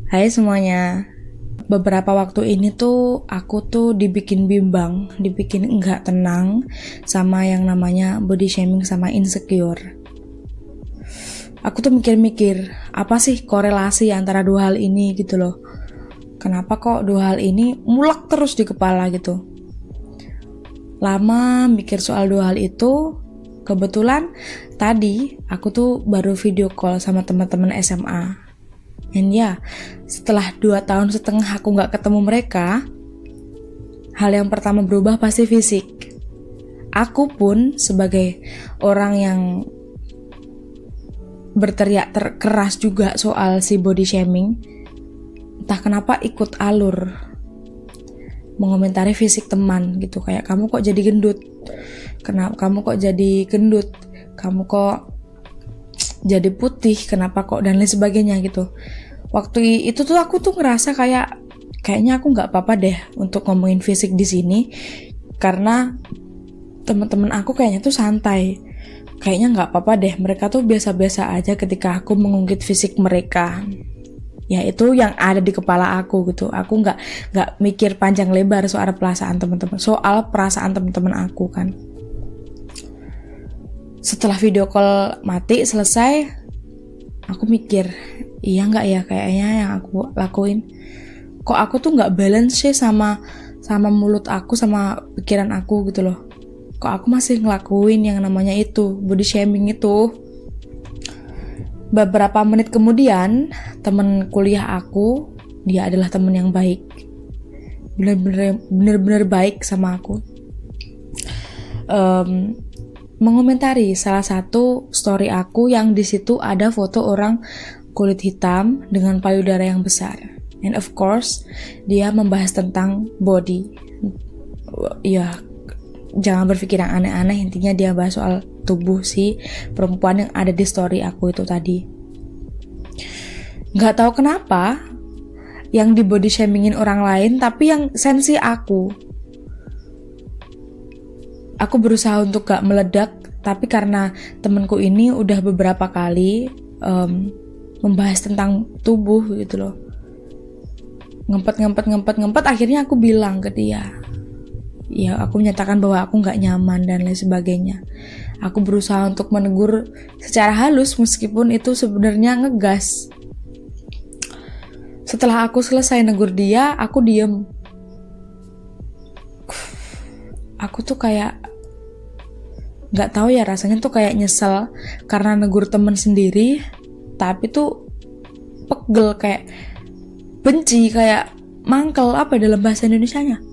Hai semuanya. Beberapa waktu ini tuh aku tuh dibikin bimbang, dibikin enggak tenang sama yang namanya body shaming sama insecure. Aku tuh mikir-mikir, apa sih korelasi antara dua hal ini gitu loh. Kenapa kok dua hal ini mulak terus di kepala gitu. Lama mikir soal dua hal itu, kebetulan tadi aku tuh baru video call sama teman-teman SMA. Dan ya, setelah 2 tahun setengah aku gak ketemu mereka, hal yang pertama berubah pasti fisik. Aku pun sebagai orang yang berteriak keras juga soal si body shaming, entah kenapa ikut alur mengomentari fisik teman gitu. Kayak, kamu kok jadi gendut? Kenapa kamu kok jadi gendut? Kamu kok jadi putih? Kenapa kok? Dan lain sebagainya gitu. Waktu itu tuh aku tuh ngerasa kayaknya aku nggak apa-apa deh untuk ngomongin fisik di sini, karena teman-teman aku kayaknya tuh santai, kayaknya nggak apa-apa deh, mereka tuh biasa-biasa aja ketika aku mengungkit fisik mereka. Ya itu yang ada di kepala aku gitu. Aku nggak mikir panjang lebar soal perasaan teman-teman aku kan. Setelah video call mati selesai, aku mikir, iya nggak ya kayaknya yang aku lakuin. Kok aku tuh nggak balance sih sama mulut aku, sama pikiran aku gitu loh. Kok aku masih ngelakuin yang namanya itu, body shaming itu. Beberapa menit kemudian, temen kuliah aku, dia adalah temen yang baik. Bener-bener baik sama aku. Mengomentari salah satu story aku yang di situ ada foto orang kulit hitam dengan payudara yang besar. And of course, dia membahas tentang body. Ya, jangan berpikir yang aneh-aneh, intinya dia bahas soal tubuh si perempuan yang ada di story aku itu tadi. Gak tahu kenapa yang di body shamingin orang lain, tapi yang sensi aku berusaha untuk gak meledak, tapi karena temenku ini udah beberapa kali membahas tentang tubuh gitu loh, ngempet, akhirnya aku bilang ke dia, ya aku menyatakan bahwa aku gak nyaman dan lain sebagainya. Aku berusaha untuk menegur secara halus meskipun itu sebenarnya ngegas. Setelah aku selesai negur dia, aku diem. Aku tuh kayak gak tahu ya, rasanya tuh kayak nyesel karena negur temen sendiri, tapi tuh pegel, kayak benci, kayak mangkel, apa dalam bahasa Indonesianya,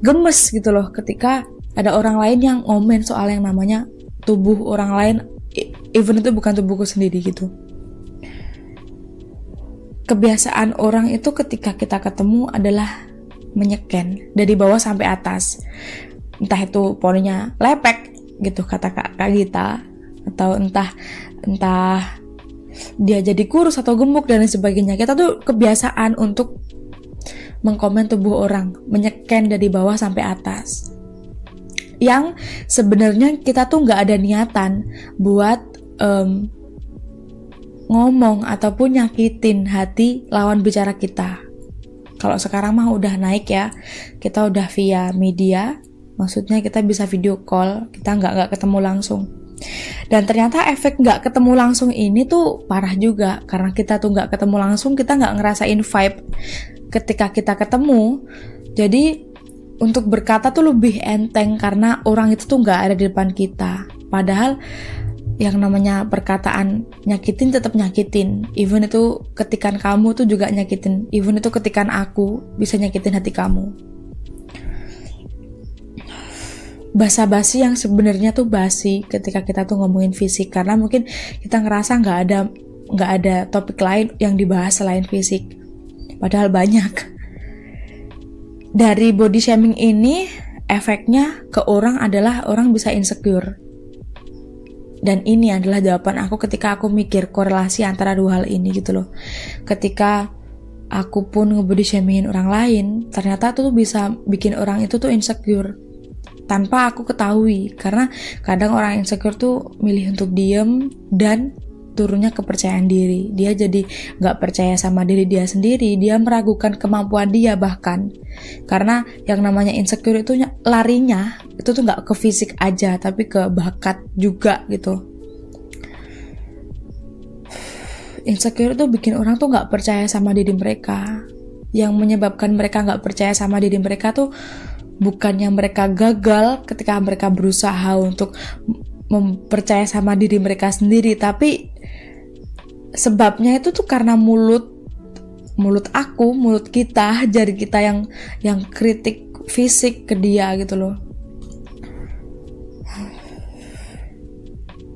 gemes gitu loh ketika ada orang lain yang ngomen soal yang namanya tubuh orang lain, even itu bukan tubuhku sendiri gitu. Kebiasaan orang itu ketika kita ketemu adalah menyeken dari bawah sampai atas, entah itu poninya lepek gitu kata Kak Gita, atau entah dia jadi kurus atau gemuk dan lain sebagainya. Kita tuh kebiasaan untuk mengkomen tubuh orang, menyeken dari bawah sampai atas, yang sebenarnya kita tuh nggak ada niatan buat ngomong ataupun nyakitin hati lawan bicara kita. Kalau sekarang mah udah naik ya, kita udah via media, maksudnya kita bisa video call, kita nggak ketemu langsung. Dan ternyata efek nggak ketemu langsung ini tuh parah juga, karena kita tuh nggak ketemu langsung, kita nggak ngerasain vibe ketika kita ketemu. Jadi untuk berkata tuh lebih enteng karena orang itu tuh nggak ada di depan kita. Padahal yang namanya perkataan nyakitin tetap nyakitin, even itu ketikan kamu tuh juga nyakitin, even itu ketikan aku bisa nyakitin hati kamu. Basa-basi yang sebenarnya tuh basi ketika kita tuh ngomongin fisik, karena mungkin kita ngerasa nggak ada topik lain yang dibahas selain fisik, padahal banyak. Dari body shaming ini efeknya ke orang adalah orang bisa insecure. Dan ini adalah jawaban aku ketika aku mikir korelasi antara dua hal ini gitu loh. Ketika aku pun nge-body shamingin orang lain, ternyata tuh bisa bikin orang itu tuh insecure tanpa aku ketahui. Karena kadang orang insecure tuh milih untuk diem dan turunnya kepercayaan diri. Dia jadi nggak percaya sama diri dia sendiri, dia meragukan kemampuan dia bahkan. Karena yang namanya insecure itu larinya itu tuh nggak ke fisik aja, tapi ke bakat juga gitu. Insecure itu bikin orang tuh nggak percaya sama diri mereka. Yang menyebabkan mereka nggak percaya sama diri mereka tuh bukannya mereka gagal ketika mereka berusaha untuk mempercaya sama diri mereka sendiri, tapi sebabnya itu tuh karena mulut kita, jari kita yang kritik fisik ke dia gitu loh.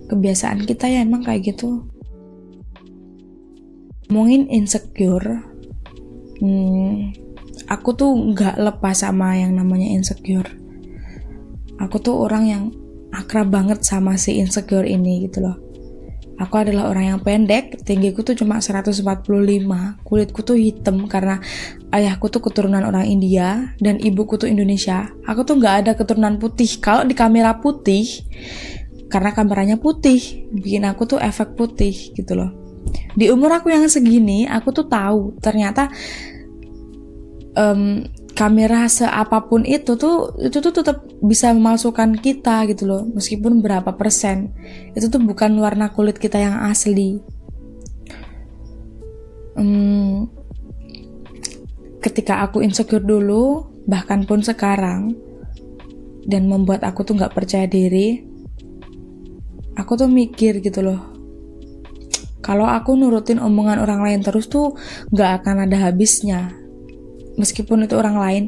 Kebiasaan kita ya emang kayak gitu. Ngomongin insecure, aku tuh nggak lepas sama yang namanya insecure. Aku tuh orang yang akrab banget sama si insecure ini gitu loh. Aku adalah orang yang pendek, tinggiku tuh cuma 145, kulitku tuh hitam karena ayahku tuh keturunan orang India dan ibuku tuh Indonesia. Aku tuh nggak ada keturunan putih. Kalau di kamera putih, karena kameranya putih, bikin aku tuh efek putih gitu loh. Di umur aku yang segini, aku tuh tahu ternyata kamera seapapun itu tuh tetap bisa memalsukan kita gitu loh, meskipun berapa persen. Itu tuh bukan warna kulit kita yang asli. Ketika aku insecure dulu, bahkan pun sekarang, dan membuat aku tuh nggak percaya diri, aku tuh mikir gitu loh, kalau aku nurutin omongan orang lain terus tuh gak akan ada habisnya. Meskipun itu orang lain,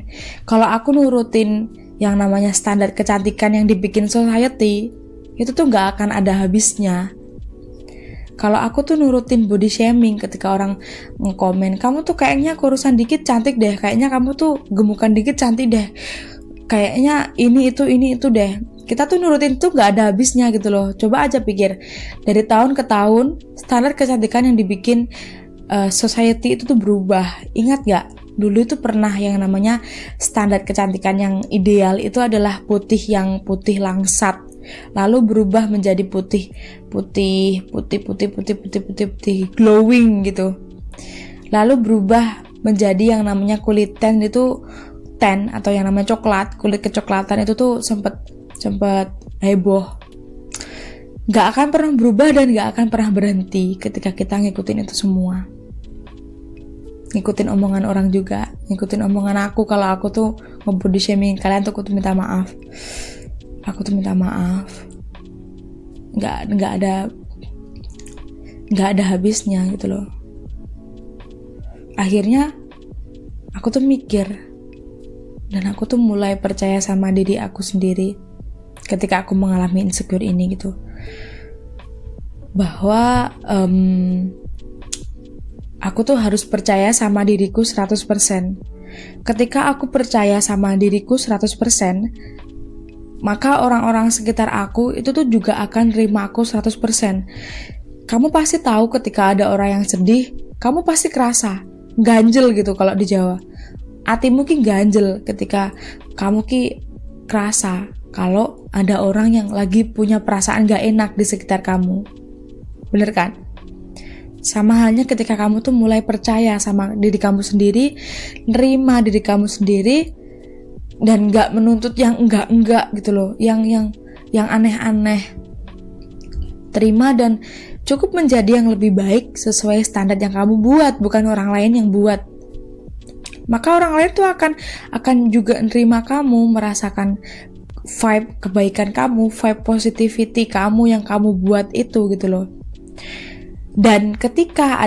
kalau aku nurutin yang namanya standar kecantikan yang dibikin society, itu tuh gak akan ada habisnya. Kalau aku tuh nurutin body shaming ketika orang ngekomen, kamu tuh kayaknya kurusan dikit cantik deh, kayaknya kamu tuh gemukan dikit cantik deh, kayaknya ini itu deh. Kita tuh nurutin tuh gak ada habisnya gitu loh. Coba aja pikir, dari tahun ke tahun standar kecantikan yang dibikin society itu tuh berubah. Ingat gak? Dulu itu pernah yang namanya standar kecantikan yang ideal itu adalah putih langsat. Lalu berubah menjadi putih glowing gitu. Lalu berubah menjadi yang namanya kulit tan itu, tan atau yang namanya coklat, kulit kecoklatan itu tuh sempat heboh. Gak akan pernah berubah dan gak akan pernah berhenti ketika kita ngikutin itu semua. Ngikutin omongan orang juga, ngikutin omongan aku kalau aku tuh nge-body shaming kalian tuh, aku tuh minta maaf. Aku tuh minta maaf. Gak ada habisnya gitu loh. Akhirnya aku tuh mikir, dan aku tuh mulai percaya sama diri aku sendiri ketika aku mengalami insecure ini gitu, bahwa aku tuh harus percaya sama diriku 100%. Ketika aku percaya sama diriku 100%, maka orang-orang sekitar aku itu tuh juga akan terima aku 100%. Kamu pasti tahu ketika ada orang yang sedih, kamu pasti kerasa ganjel gitu kalau di Jawa. Hatimu ki ganjel ketika kamu ki kerasa kalau ada orang yang lagi punya perasaan gak enak di sekitar kamu. Bener kan? Sama halnya ketika kamu tuh mulai percaya sama diri kamu sendiri, nerima diri kamu sendiri, dan gak menuntut yang enggak gitu loh, yang aneh-aneh. Terima dan cukup menjadi yang lebih baik sesuai standar yang kamu buat, bukan orang lain yang buat. Maka orang lain tuh akan juga nerima kamu, merasakan vibe kebaikan kamu, vibe positivity kamu yang kamu buat itu gitu loh. Dan ketika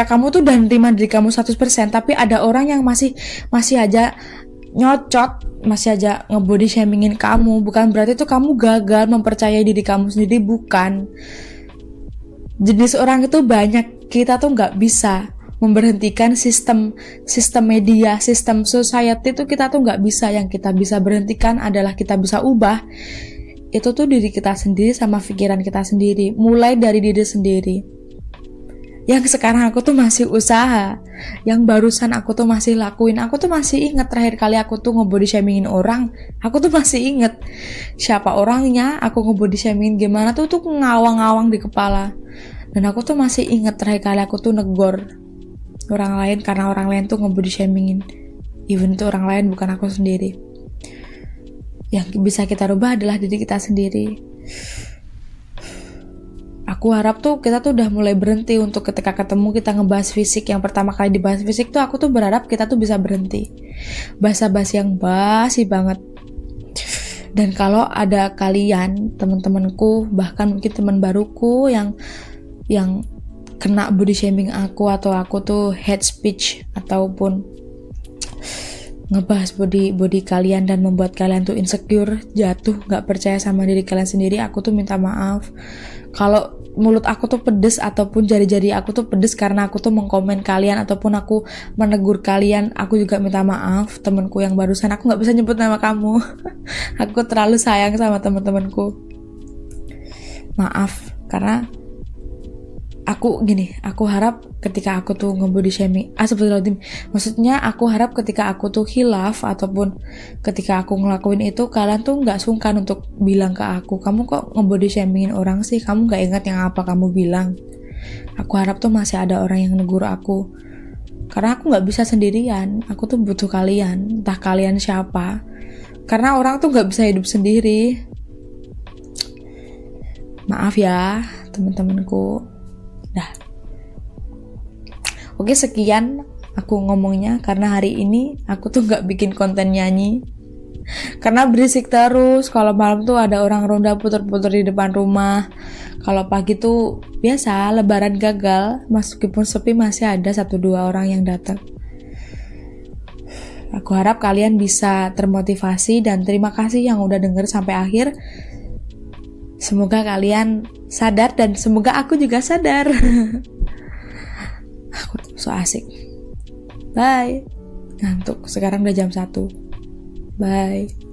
kamu tuh udah nerima diri kamu 100%, tapi ada orang yang masih aja nyocot, masih aja nge-body shamingin kamu, bukan berarti tuh kamu gagal mempercayai diri kamu sendiri, bukan. Jenis orang itu banyak, kita tuh gak bisa memberhentikan sistem media, sistem society itu kita tuh nggak bisa. Yang kita bisa berhentikan adalah kita bisa ubah itu tuh diri kita sendiri sama pikiran kita sendiri, mulai dari diri sendiri. Yang sekarang aku tuh masih usaha, yang barusan aku tuh masih lakuin. Aku tuh masih inget terakhir kali aku tuh nge-body shamingin orang. Aku tuh masih inget siapa orangnya, aku nge-body shamingin gimana tuh ngawang-ngawang di kepala. Dan aku tuh masih inget terakhir kali aku tuh negor orang lain karena orang lain tuh nge-body shamingin. Even itu orang lain bukan aku sendiri. Yang bisa kita rubah adalah diri kita sendiri. Aku harap tuh kita tuh udah mulai berhenti untuk ketika ketemu kita ngebahas fisik. Yang pertama kali dibahas fisik tuh aku tuh berharap kita tuh bisa berhenti. Basa-basi yang basi banget. Dan kalau ada kalian, teman-temanku, bahkan mungkin teman baruku yang kena body shaming aku, atau aku tuh hate speech ataupun ngebahas body kalian dan membuat kalian tuh insecure, jatuh, gak percaya sama diri kalian sendiri, aku tuh minta maaf. Kalau mulut aku tuh pedes ataupun jari-jari aku tuh pedes karena aku tuh mengkomen kalian ataupun aku menegur kalian, aku juga minta maaf. Temanku yang barusan, aku gak bisa nyebut nama kamu. Aku terlalu sayang sama teman-temanku. Maaf, karena aku harap ketika aku tuh nge-body shaming, maksudnya aku harap ketika aku tuh khilaf ataupun ketika aku ngelakuin itu, kalian tuh gak sungkan untuk bilang ke aku, kamu kok nge-body shamingin orang sih, kamu gak ingat yang apa kamu bilang. Aku harap tuh masih ada orang yang negur aku, karena aku gak bisa sendirian, aku tuh butuh kalian, entah kalian siapa, karena orang tuh gak bisa hidup sendiri. Maaf ya teman-temanku. Dah. Oke, sekian aku ngomongnya karena hari ini aku tuh gak bikin konten nyanyi karena berisik terus. Kalau malam tuh ada orang ronda puter-puter di depan rumah. Kalau pagi tuh biasa lebaran gagal, meskipun sepi masih ada 1-2 orang yang datang. Aku harap kalian bisa termotivasi dan terima kasih yang udah denger sampai akhir. Semoga kalian sadar dan semoga aku juga sadar. Aku so asik. Bye. Ngantuk, sekarang udah jam 1. Bye.